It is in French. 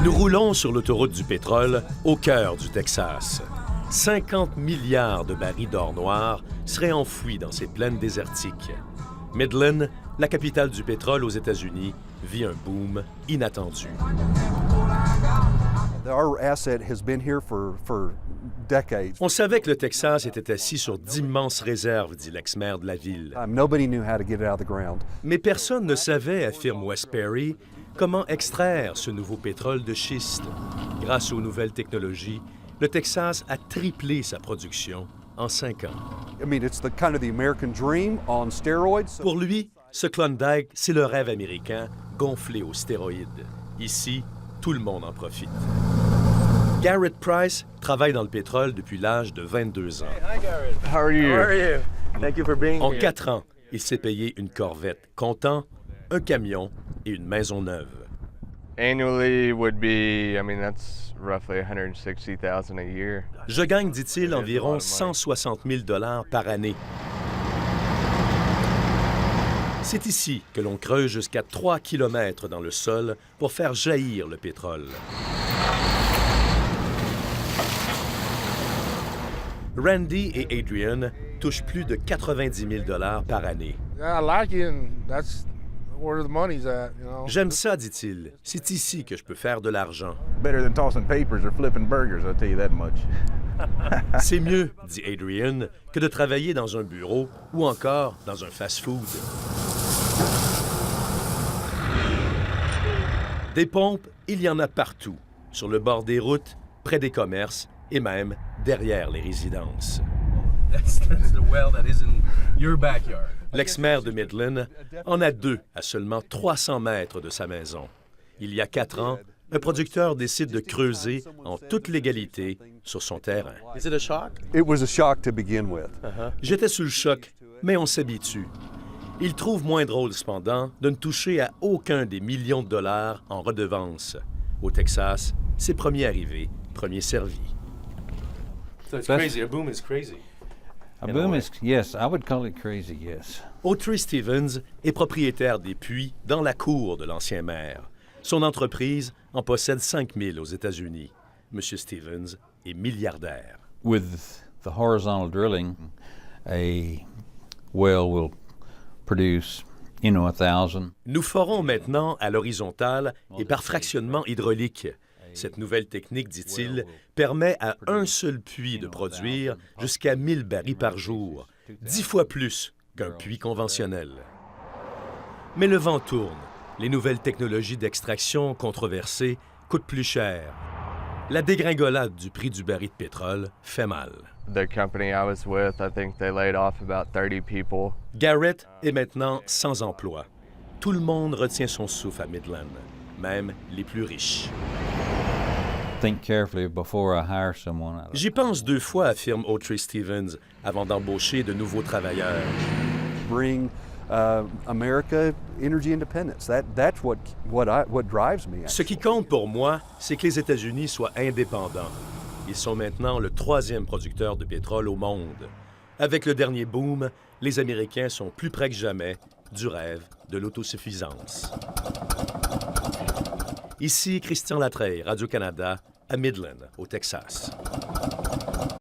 Nous roulons sur l'autoroute du pétrole au cœur du Texas. 50 milliards de barils d'or noir seraient enfouis dans ces plaines désertiques. Midland, la capitale du pétrole aux États-Unis, vit un boom inattendu. On savait que le Texas était assis sur d'immenses réserves, dit l'ex-maire de la ville. Mais personne ne savait, affirme Wes Perry, comment extraire ce nouveau pétrole de schiste. Grâce aux nouvelles technologies, le Texas a triplé sa production en 5 ans. Pour lui, ce Klondike, c'est le rêve américain gonflé aux stéroïdes. Ici, tout le monde en profite. Garrett Price travaille dans le pétrole depuis l'âge de 22 ans. Hi, Garrett. How are you? How are you? Thank you for being En here. 4 ans, il s'est payé une Corvette, comptant un camion et une maison neuve. Annually would be, that's roughly $160,000 a year. Je gagne, dit-il, environ 160 000 $ par année. C'est ici que l'on creuse jusqu'à 3 km dans le sol pour faire jaillir le pétrole. Randy et Adrian touchent plus de 90 000 $ par année. J'aime ça, dit-il. C'est ici que je peux faire de l'argent. C'est mieux, dit Adrian, que de travailler dans un bureau ou encore dans un fast-food. Des pompes, il y en a partout, sur le bord des routes, près des commerces et même derrière les résidences. L'ex-maire de Midland en a 2 à seulement 300 mètres de sa maison. Il y a 4 ans, un producteur décide de creuser en toute légalité sur son terrain. J'étais sous le choc, mais on s'habitue. Il trouve moins drôle, cependant, de ne toucher à aucun des millions de dollars en redevances. Au Texas, c'est premier arrivé, premier servi. So it's crazy. A boom is crazy. A boom is, yes, I would call it crazy, yes. Autry Stevens est propriétaire des puits dans la cour de l'ancien maire. Son entreprise en possède 5 000 aux États-Unis. M. Stevens est milliardaire. With the horizontal drilling, a well will produce, 1,000. Nous ferons maintenant à l'horizontale et par fractionnement hydraulique. Cette nouvelle technique, dit-il, permet à un seul puits de produire jusqu'à 1000 barils par jour, 10 fois plus qu'un puits conventionnel. Mais le vent tourne. Les nouvelles technologies d'extraction controversées coûtent plus cher. La dégringolade du prix du baril de pétrole fait mal. The company I was with, I think they laid off about 30 people. Garrett est maintenant sans emploi. Tout le monde retient son souffle à Midland, même les plus riches. Think carefully before I hire someone. J'y pense 2 fois, affirme Autry Stevens, avant d'embaucher de nouveaux travailleurs. Bring America energy independence. That's what drives me. Ce qui compte pour moi, c'est que les États-Unis soient indépendants. Ils sont maintenant le 3e producteur de pétrole au monde. Avec le dernier boom, les Américains sont plus près que jamais du rêve de l'autosuffisance. Ici Christian Latreille, Radio-Canada, à Midland, au Texas.